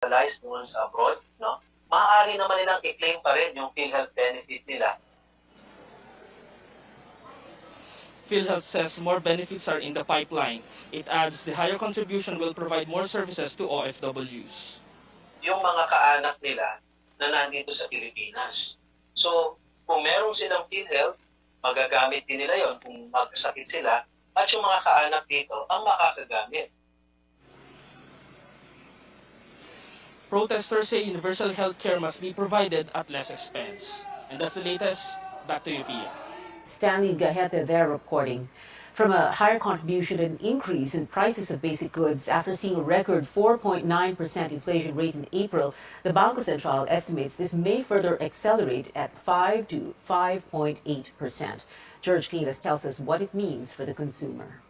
hospitalized doon sa abroad, no? Maaari naman nilang i-claim pa rin yung PhilHealth benefit nila. PhilHealth says more benefits are in the pipeline. It adds the higher contribution will provide more services to OFWs. Yung mga kaanak nila na nandito sa Pilipinas. So, kung meron silang PhilHealth, magagamit din nila yon kung magkasakit sila, at yung mga kaanak dito ang makakagamit. Protesters say universal health care must be provided at less expense. And that's the latest. Back to you, Pia. Stanley Gahete there reporting. From a higher contribution and increase in prices of basic goods after seeing a record 4.9% inflation rate in April, the Bangko Sentral estimates this may further accelerate at 5 to 5.8%. George Quiles tells us what it means for the consumer.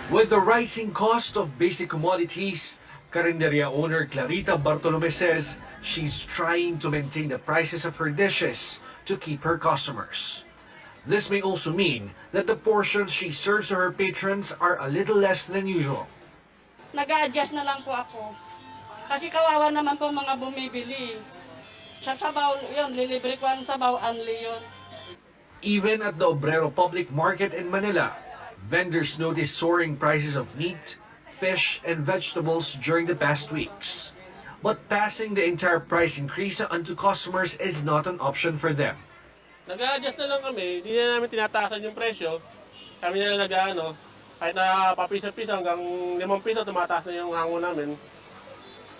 With the rising cost of basic commodities, Carinderia owner Clarita Bartolome says she's trying to maintain the prices of her dishes to keep her customers. This may also mean that the portions she serves to her patrons are a little less than usual. Nag-a-adjust na lang po ako. Kasi kawawa naman po mga bumibili. Sa sabaw, yun, lilibre ko ang sabaw, anli yun. Even at the Obrero Public Market in Manila, vendors noticed soaring prices of meat, fish, and vegetables during the past weeks. But passing the entire price increase onto customers is not an option for them. Nag-a-adjust na lang kami, hindi na namin tinataasan yung presyo. Kami na lang nag-ano, kahit na papiso-piso hanggang 5 piso tumataas na yung hango namin.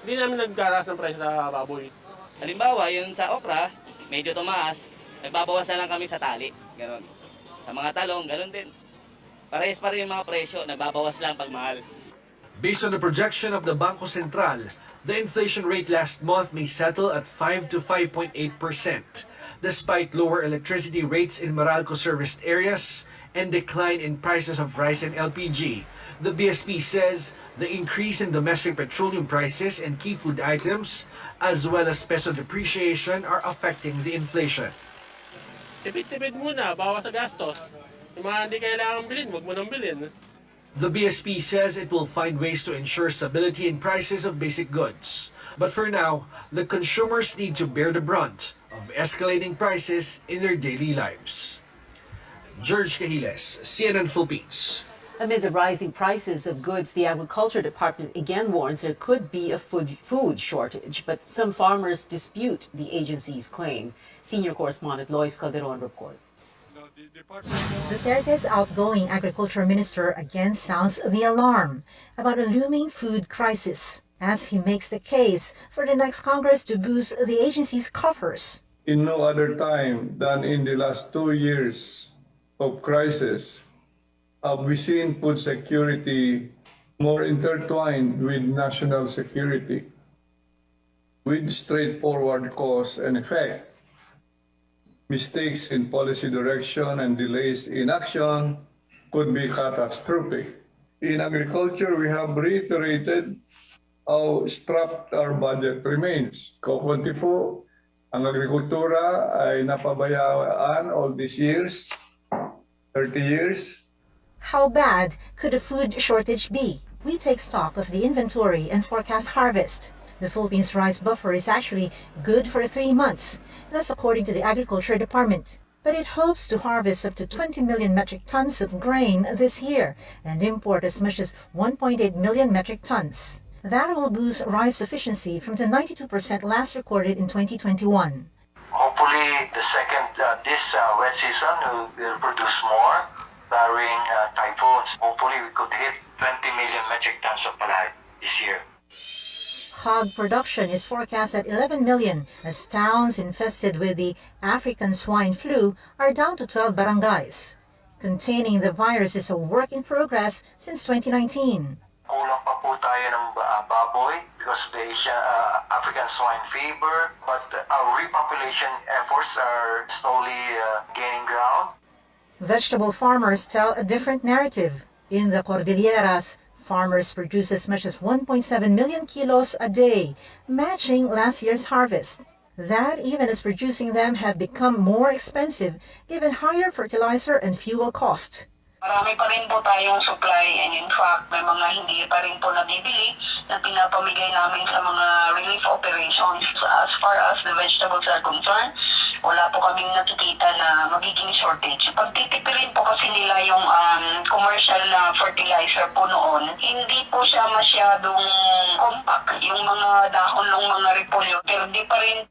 Hindi namin nagkaras ng presyo sa baboy. Halimbawa, yung sa okra, medyo tumaas, nagbabawas na lang kami sa tali. Ganon. Sa mga talong, ganon din. Parehas pa rin yung mga presyo, nagbabawas lang pag mahal. Based on the projection of the Bangko Sentral, the inflation rate last month may settle at 5 to 5.8%, despite lower electricity rates in Meralco-serviced areas and decline in prices of rice and LPG. The BSP says the increase in domestic petroleum prices and key food items, as well as peso depreciation, are affecting the inflation. Tipid-tipid muna, bawas sa gastos. Yung mga hindi kailangan bilhin, wag mo nang bilhin. The BSP says it will find ways to ensure stability in prices of basic goods. But for now, the consumers need to bear the brunt of escalating prices in their daily lives. George Cahiles, CNN Philippines. Amid the rising prices of goods, the Agriculture Department again warns there could be a food shortage, but some farmers dispute the agency's claim. Senior correspondent Lois Calderon reports. Duterte's outgoing agriculture minister again sounds the alarm about a looming food crisis as he makes the case for the next Congress to boost the agency's coffers. In no other time than in the last 2 years of crisis, have we seen food security more intertwined with national security, with straightforward cause and effect. Mistakes in policy direction and delays in action could be catastrophic. In agriculture, we have reiterated how strapped our budget remains. Kaunti po, ang agrikultura ay napabayaan all these years, 30 years. How bad could a food shortage be? We take stock of the inventory and forecast harvest. The Philippines rice buffer is actually good for 3 months. That's according to the Agriculture Department. But it hopes to harvest up to 20 million metric tons of grain this year and import as much as 1.8 million metric tons. That will boost rice efficiency from the 92% last recorded in 2021. Hopefully, this wet season will produce more, barring typhoons. Hopefully, we could hit 20 million metric tons of palay this year. Hog production is forecast at 11 million as towns infested with the African swine flu are down to 12 barangays. Containing the virus is a work in progress since 2019. Kulang pa po tayo ng baboy because of the African swine fever, but our repopulation efforts are slowly gaining ground. Vegetable farmers tell a different narrative. In the Cordilleras, farmers produce as much as 1.7 million kilos a day, matching last year's harvest. That, even as producing them have become more expensive given higher fertilizer and fuel cost. Marami pa rin po tayong supply and in fact may mga hindi pa rin po nabibili na pinapamigay namin sa mga relief operations. As far as the vegetables are concerned, wala po kaming nakikita na magiging shortage. Pagtitipirin po kasi nila yung commercial na fertilizer po noon, hindi po siya masyadong compact, yung mga dahon ng mga repolyo, pero di pa rin.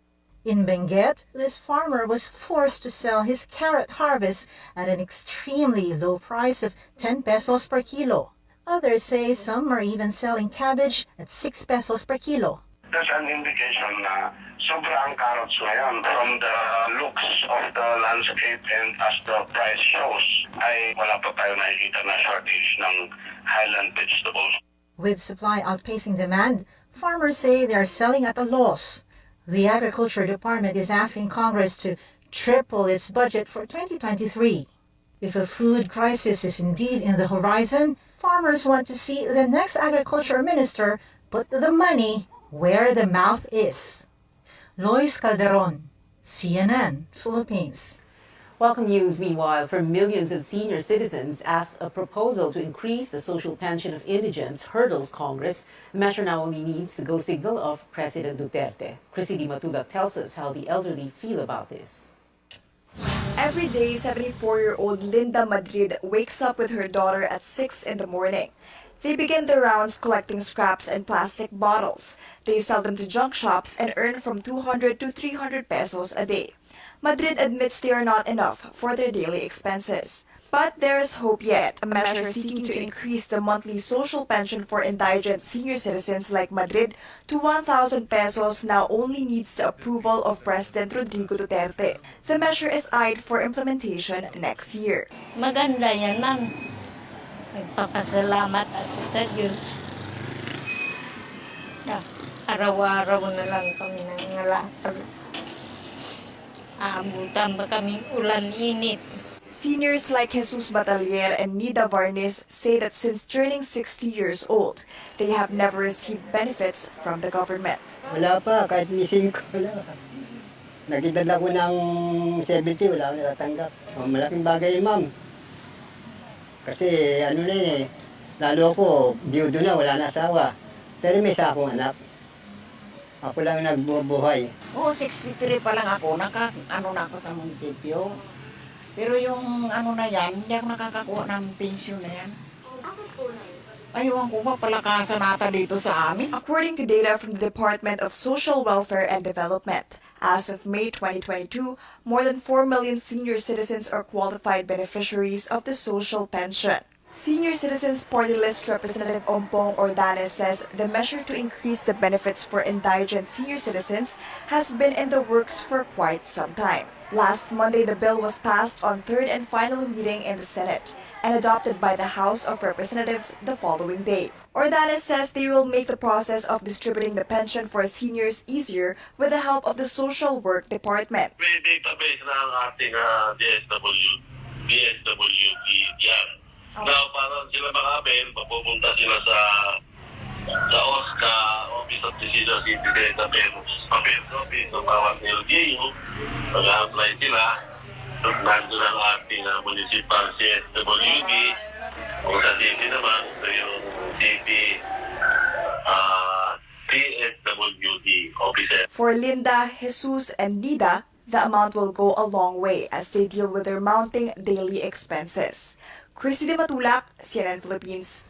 In Benguet, this farmer was forced to sell his carrot harvest at an extremely low price of 10 pesos per kilo. Others say some are even selling cabbage at 6 pesos per kilo. There's an indication na sobra ang carrots ngayon from the looks of the landscape and as the price shows ay wala pa tayo nakikita na shortage ng highland vegetables. With supply outpacing demand, farmers say they are selling at a loss. The Agriculture Department is asking Congress to triple its budget for 2023. If a food crisis is indeed in the horizon, farmers want to see the next agriculture minister put the money where the mouth is. Lois Calderon, CNN, Philippines. Welcome news, meanwhile, for millions of senior citizens as a proposal to increase the social pension of indigents hurdles Congress. The measure now only needs the go signal of President Duterte. Chrissy Matulak tells us how the elderly feel about this. Every day, 74-year-old Linda Madrid wakes up with her daughter at 6 in the morning. They begin their rounds collecting scraps and plastic bottles. They sell them to junk shops and earn from 200 to 300 pesos a day. Madrid admits they are not enough for their daily expenses. But there is hope yet. A measure seeking to increase the monthly social pension for indigent senior citizens like Madrid to 1,000 pesos now only needs the approval of President Rodrigo Duterte. The measure is eyed for implementation next year. Maganda yan, ma'am. Nagpapasalamat ako sa Diyos. Araw-araw na lang kami nangalakal. Aabutan ba kaming ulan-init? Seniors like Jesus Batalier and Nida Varnes say that since turning 60 years old, they have never received benefits from the government. Wala pa, kahit missing ko, wala. Nagidad ako ng 70, wala akong natatanggap. Malaking bagay, ma'am. Kasi ano na yun eh, lalo ako, biyudo na, wala na asawa. Pero may isa akong anak. Ako lang nagbubuhay. Oo, 63 pa lang ako, na ako sa munisipyo. Pero yung ano na yan, hindi ako nakakakuha ng pensyon na yan. Aywan ko ba palakasan nata dito sa amin? According to data from the Department of Social Welfare and Development, as of May 2022, more than 4 million senior citizens are qualified beneficiaries of the social pension. Senior Citizens Party List Representative Ompong Ordanes says the measure to increase the benefits for indigent senior citizens has been in the works for quite some time. Last Monday, the bill was passed on third and final reading in the Senate and adopted by the House of Representatives the following day. Ordanes says they will make the process of distributing the pension for seniors easier with the help of the Social Work Department. May database na ang ating DSWD yan. Now, para sila makapin, papupunta sila sa OSCA, Office of Decision Citizen Affairs Office ng bawat LGU. Mag-apply sila. Nandun ang ating municipal CSWD. Kung sa city naman, ito yung city CSWD officer. For Linda, Jesus, and Nida, the amount will go a long way as they deal with their mounting daily expenses. Chrissy Matulak, CNN Philippines.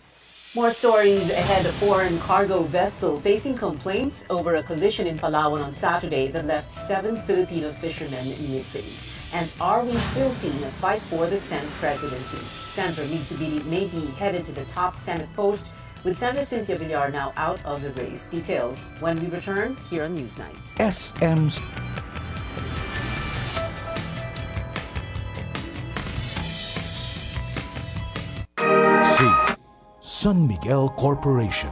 More stories ahead. A foreign cargo vessel facing complaints over a collision in Palawan on Saturday that left 7 Filipino fishermen missing. And are we still seeing a fight for the Senate presidency? Senator Migsubili may be headed to the top Senate post, with Senator Cynthia Villar now out of the race. Details when we return here on Newsnight. SM San Miguel Corporation.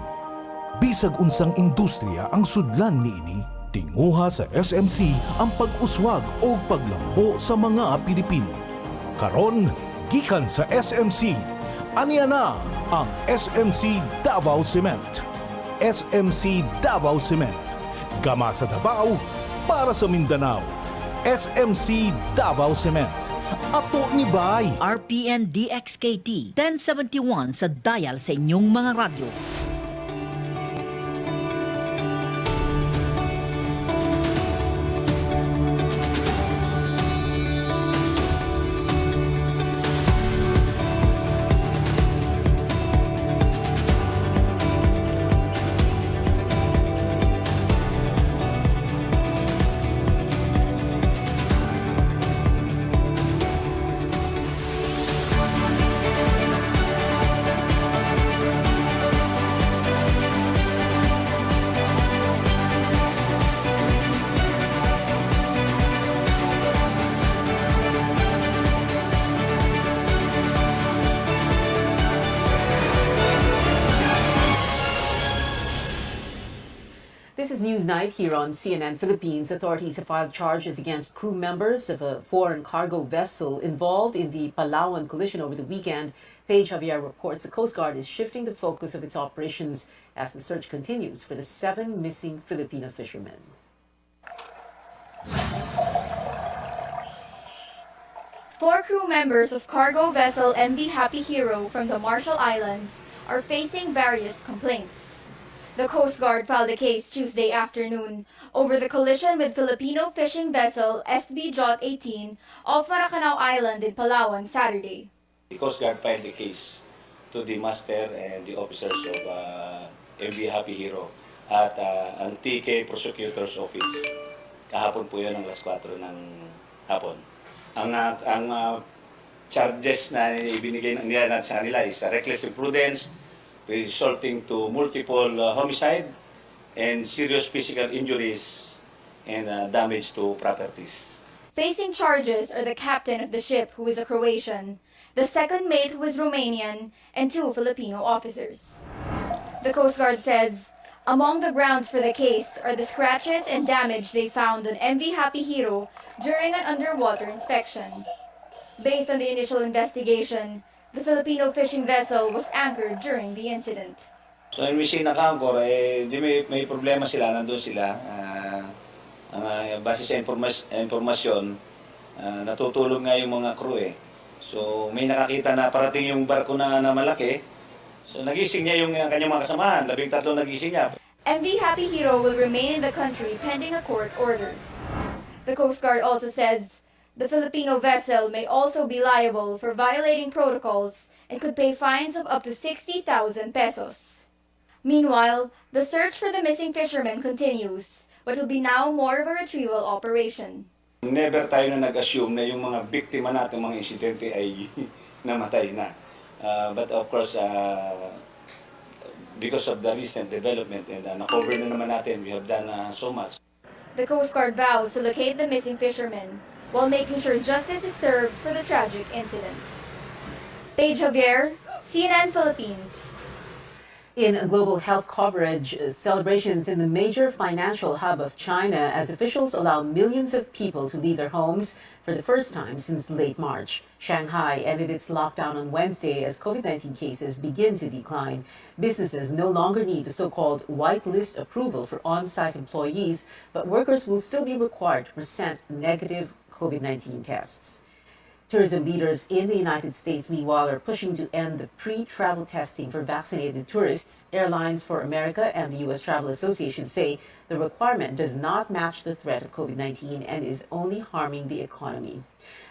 Bisag unsang industriya ang sudlan niini, tinguha sa SMC ang pag-uswag o paglambo sa mga Pilipino. Karon, gikan sa SMC, aniya na ang SMC Davao Cement. SMC Davao Cement. Gama sa Davao, para sa Mindanao. SMC Davao Cement. Ato ni Bay. RPN DXKT 1071 sa dial sa inyong mga radyo. This is Newsnight here on CNN Philippines. Authorities have filed charges against crew members of a foreign cargo vessel involved in the Palawan collision over the weekend. Paige Javier reports the Coast Guard is shifting the focus of its operations as the search continues for the 7 missing Filipino fishermen. Four crew members of cargo vessel MV Happy Hero from the Marshall Islands are facing various complaints. The Coast Guard filed a case Tuesday afternoon over the collision with Filipino fishing vessel FB-18 off Maracanao Island in Palawan Saturday. The Coast Guard filed the case to the master and the officers of MV Happy Hero at ang TK Prosecutor's Office. Kahapon po yun ng alas 4 ng hapon. Ang charges na ibinigay nila sa kanila is reckless imprudence, resulting to multiple homicide and serious physical injuries and damage to properties. Facing charges are the captain of the ship, who is a Croatian, the second mate, who is Romanian, and 2 Filipino officers. The Coast Guard says among the grounds for the case are the scratches and damage they found on MV Happy Hero during an underwater inspection. Based on the initial investigation, the Filipino fishing vessel was anchored during the incident. So yung missing na anchor, di may problema sila, nandun sila. Base sa informasyon, natutulog nga yung mga crew eh. So may nakakita na parating yung barko na malaki. So nagising niya yung kanyang mga kasamahan, 13 nagising niya. MV Happy Hero will remain in the country pending a court order. The Coast Guard also says the Filipino vessel may also be liable for violating protocols and could pay fines of up to 60,000 pesos. Meanwhile, the search for the missing fishermen continues, but will be now more of a retrieval operation. Never tayo na nag-assume na yung mga biktima natin mga insidente ay namatay na. But of course, because of the recent development and na-cover na naman natin, we have done so much. The Coast Guard vows to locate the missing fishermen while making sure justice is served for the tragic incident. Paige Javier, CNN Philippines. In global health coverage, celebrations in the major financial hub of China as officials allow millions of people to leave their homes for the first time since late March. Shanghai ended its lockdown on Wednesday as COVID-19 cases begin to decline. Businesses no longer need the so-called whitelist approval for on-site employees, but workers will still be required to present negative COVID-19 tests. Tourism leaders in the United States, meanwhile, are pushing to end the pre-travel testing for vaccinated tourists. Airlines for America and the U.S. Travel Association say the requirement does not match the threat of COVID-19 and is only harming the economy.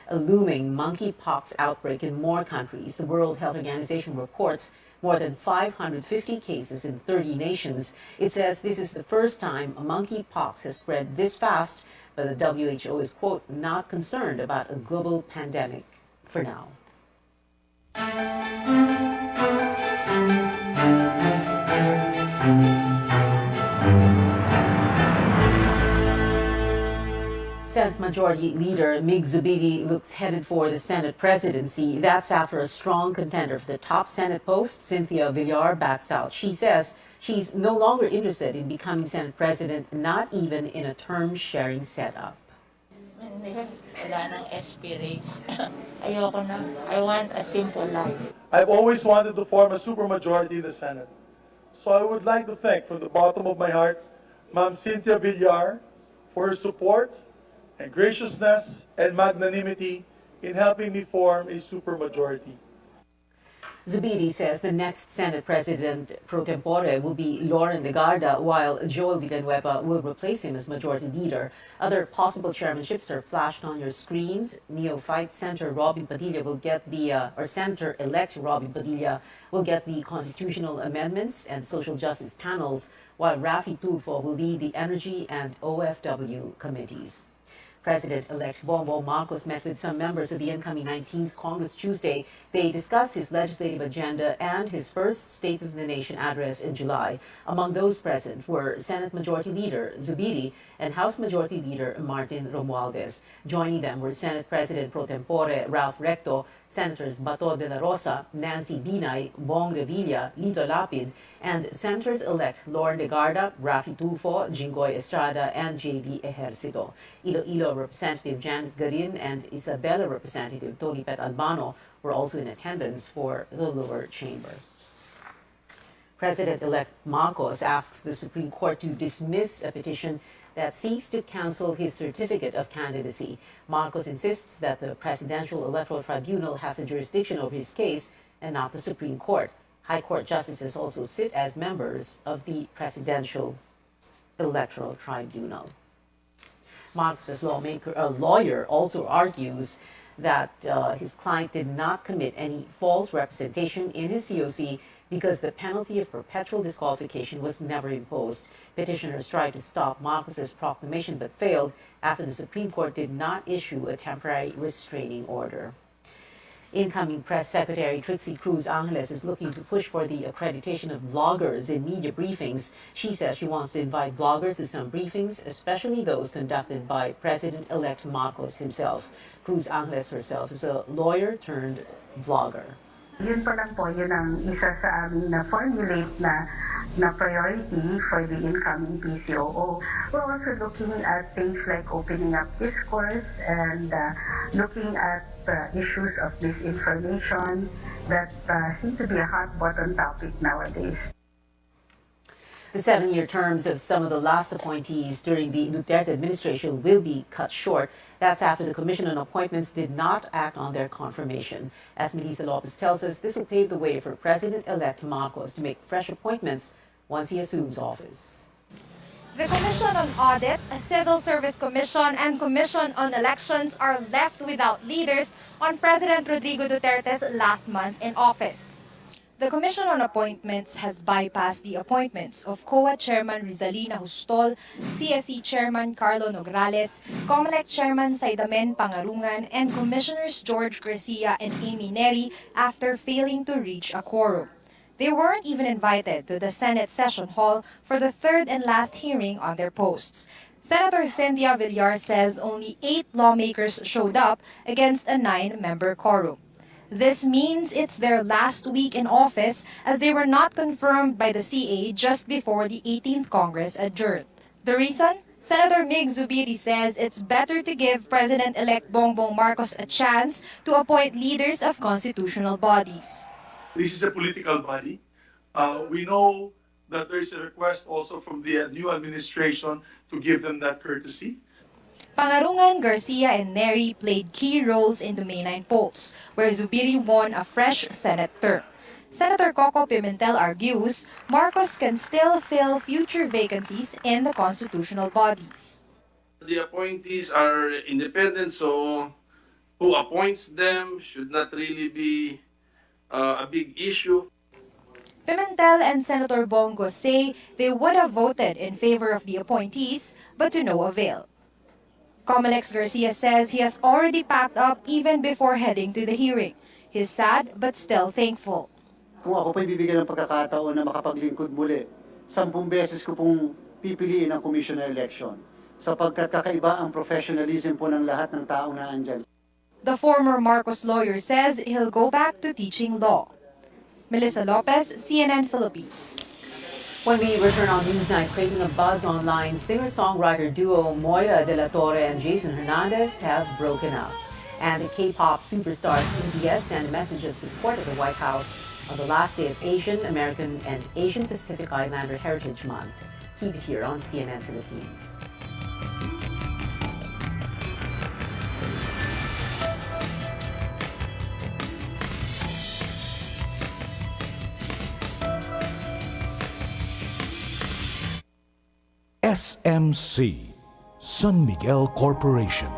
A looming monkeypox outbreak in more countries. The World Health Organization reports more than 550 cases in 30 nations. It says this is the first time monkeypox has spread this fast, but the WHO is, quote, not concerned about a global pandemic for now. Senate Majority Leader Mig Zubiri looks headed for the Senate presidency. That's after a strong contender for the top Senate post, Cynthia Villar, backs out. She says she's no longer interested in becoming Senate president, not even in a term-sharing setup. Wala nang experience. Ayoko na. I want a simple life. I've always wanted to form a supermajority in the Senate. So I would like to thank from the bottom of my heart Ma'am Cynthia Villar for her support and graciousness and magnanimity in helping me form a supermajority. Zubiri says the next Senate President pro tempore will be Lauren Legarda, while Joel Villanueva will replace him as Majority Leader. Other possible chairmanships are flashed on your screens. Neophyte Senator Robin Padilla will get or Senator-elect Robin Padilla will get the constitutional amendments and social justice panels, while Raffy Tulfo will lead the energy and OFW committees. President-elect Bongbong Marcos met with some members of the incoming 19th Congress Tuesday. They discussed his legislative agenda and his first State of the Nation address in July. Among those present were Senate Majority Leader Zubiri and House Majority Leader Martin Romualdez. Joining them were Senate President pro tempore Ralph Recto, Senators Bato de la Rosa, Nancy Binay, Bong Revilla, Lito Lapid, and Senators-elect Lauren Legarda, Raffy Tulfo, Jinggoy Estrada, and J.V. Ejercito. Iloilo Representative Janet Garin and Isabela Representative Tony Pet Albano were also in attendance for the lower chamber. President-elect Marcos asks the Supreme Court to dismiss a petition that seeks to cancel his certificate of candidacy. Marcos insists that the Presidential Electoral Tribunal has the jurisdiction over his case and not the Supreme Court. High Court justices also sit as members of the Presidential Electoral Tribunal. Marcos's lawyer also argues that his client did not commit any false representation in his COC because the penalty of perpetual disqualification was never imposed. Petitioners tried to stop Marcos's proclamation but failed after the Supreme Court did not issue a temporary restraining order. Incoming Press Secretary Trixie Cruz Angeles is looking to push for the accreditation of vloggers in media briefings. She says she wants to invite vloggers to some briefings, especially those conducted by President-elect Marcos himself. Cruz Angeles herself is a lawyer turned vlogger. Yun pa lang po, yun ang isa sa aming na-formulate na priority for the incoming PCOO. We're also looking at things like opening up discourse and looking at issues of disinformation that seem to be a hot button topic nowadays. The 7-year terms of some of the last appointees during the Duterte administration will be cut short. That's after the Commission on Appointments did not act on their confirmation. As Melissa Lopez tells us, this will pave the way for President-elect Marcos to make fresh appointments once he assumes office. The Commission on Audit, a Civil Service Commission, and Commission on Elections are left without leaders on President Rodrigo Duterte's last month in office. The Commission on Appointments has bypassed the appointments of COA Chairman Rizalina Hustol, CSE Chairman Carlo Nograles, COMELEC Chairman Saidamen Pangarungan, and Commissioners George Garcia and Amy Neri after failing to reach a quorum. They weren't even invited to the Senate Session Hall for the third and last hearing on their posts. Senator Cynthia Villar says only 8 lawmakers showed up against a 9-member quorum. This means it's their last week in office as they were not confirmed by the CA just before the 18th Congress adjourned. The reason? Senator Mig Zubiri says it's better to give President-elect Bongbong Marcos a chance to appoint leaders of constitutional bodies. This is a political body. We know that there is a request also from the new administration to give them that courtesy. Pangarungan, Garcia, and Neri played key roles in the May 9 polls, where Zubiri won a fresh Senate term. Senator Coco Pimentel argues Marcos can still fill future vacancies in the constitutional bodies. The appointees are independent, so who appoints them should not really be a big issue. Pimentel and Senator Bongo say they would have voted in favor of the appointees, but to no avail. COMELEC Garcia says he has already packed up even before heading to the hearing. He's sad but still thankful. Kung ako po'y bibigyan ng pagkakataon na makapaglingkod muli, 10 beses ko pong pipiliin ang Commission na Election, sapagkat kakaiba ang professionalism po ng lahat ng taong naandyan. The former Marcos lawyer says he'll go back to teaching law. Melissa Lopez, CNN Philippines. When we return on Newsnight, creating a buzz online, singer-songwriter duo Moira de la Torre and Jason Hernandez have broken up. And the K-pop superstars BTS sent a message of support at the White House on the last day of Asian, American, and Asian Pacific Islander Heritage Month. Keep it here on CNN Philippines. SMC, San Miguel Corporation.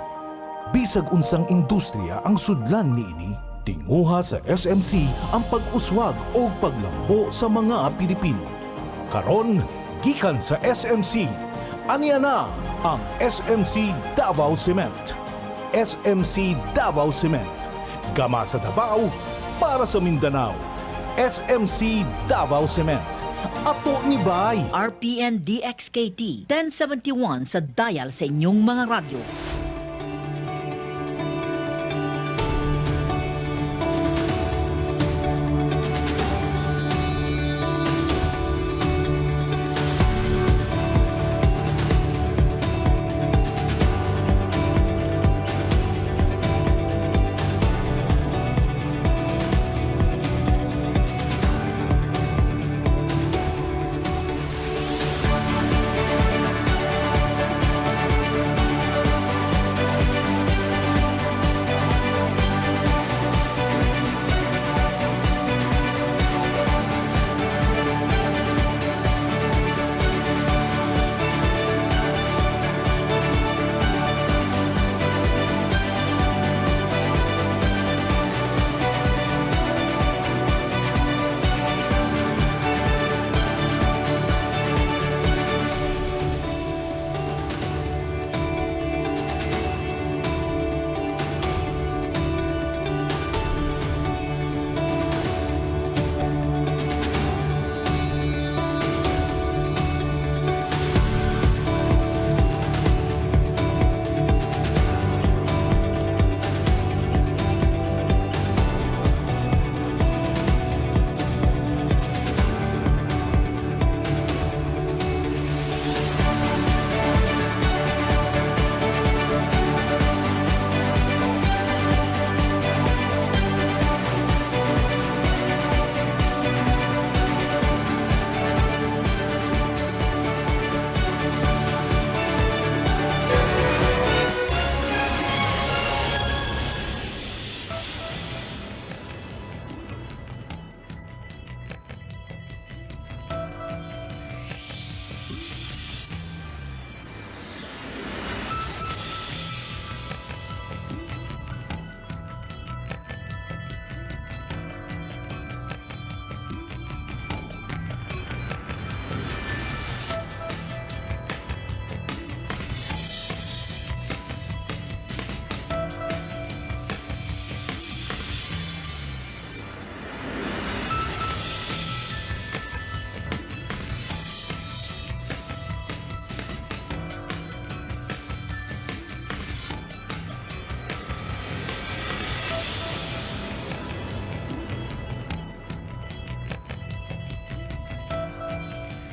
Bisag unsang industriya ang sudlan niini, tinguha sa SMC ang pag-uswag o paglambo sa mga Pilipino. Karon, gikan sa SMC, aniya na ang SMC Davao Cement. SMC Davao Cement. Gama sa Davao, para sa Mindanao. SMC Davao Cement. Ato ni Bay. RPN DXKT 1071 sa dial sa inyong mga radyo.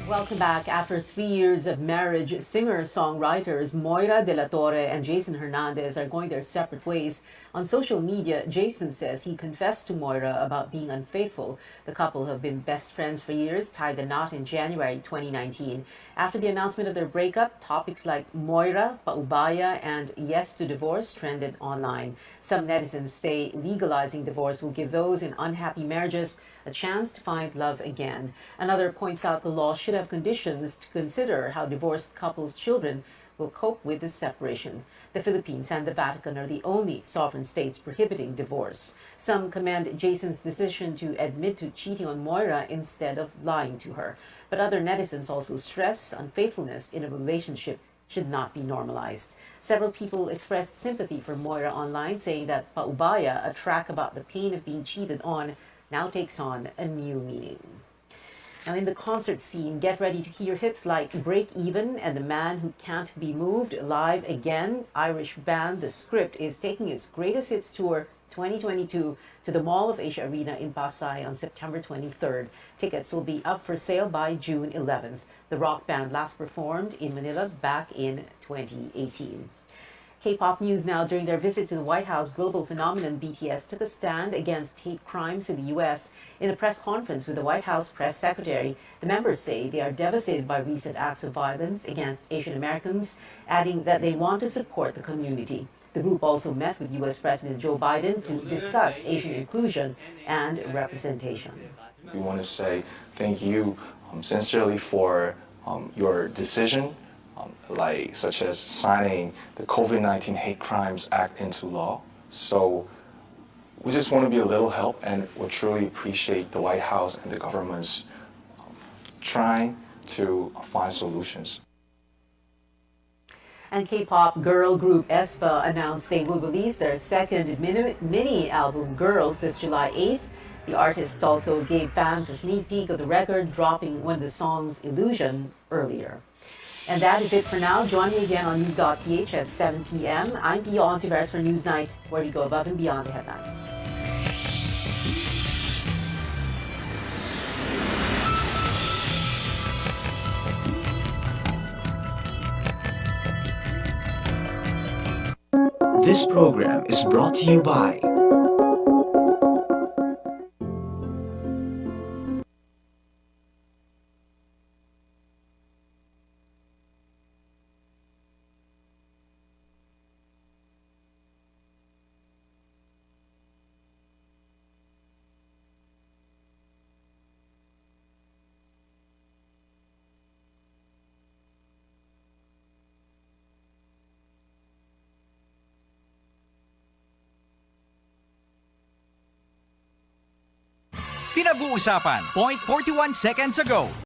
Welcome back. After 3 years of marriage, singer-songwriters Moira De La Torre and Jason Hernandez are going their separate ways. On social media, Jason says he confessed to Moira about being unfaithful. The couple have been best friends for years, tied the knot in January 2019. After the announcement of their breakup, topics like Moira, Paubaya, and yes to divorce trended online. Some netizens say legalizing divorce will give those in unhappy marriages a chance to find love again. Another points out the law should have conditions to consider how divorced couples' children will cope with the separation. The Philippines and the Vatican are the only sovereign states prohibiting divorce. Some commend Jason's decision to admit to cheating on Moira instead of lying to her. But other netizens also stress unfaithfulness in a relationship should not be normalized. Several people expressed sympathy for Moira online, saying that Paubaya, a track about the pain of being cheated on, now takes on a new meaning. Now, in the concert scene, get ready to hear hits like Break Even and The Man Who Can't Be Moved live again. Irish band The Script is taking its Greatest Hits Tour 2022 to the Mall of Asia Arena in Pasay on September 23rd. Tickets will be up for sale by June 11th. The rock band last performed in Manila back in 2018. K-pop news now. During their visit to the White House, global phenomenon BTS took a stand against hate crimes in the U.S. In a press conference with the White House press secretary, the members say they are devastated by recent acts of violence against Asian Americans, adding that they want to support the community. The group also met with U.S. President Joe Biden to discuss Asian inclusion and representation. We want to say thank you sincerely for your decision like such as signing the COVID-19 Hate Crimes Act into law. So we just want to be a little help, and we truly appreciate the White House and the government's trying to find solutions. And K-pop girl group aespa announced they will release their second mini album, Girls, this July 8th. The artists also gave fans a sneak peek of the record, dropping one of the songs, Illusion, earlier. And that is it for now. Join me again on News.ph at 7 p.m. I'm Pio Ontiveros for Newsnight, where we go above and beyond the headlines. This program is brought to you by Pinag-uusapan, 0.41 seconds ago.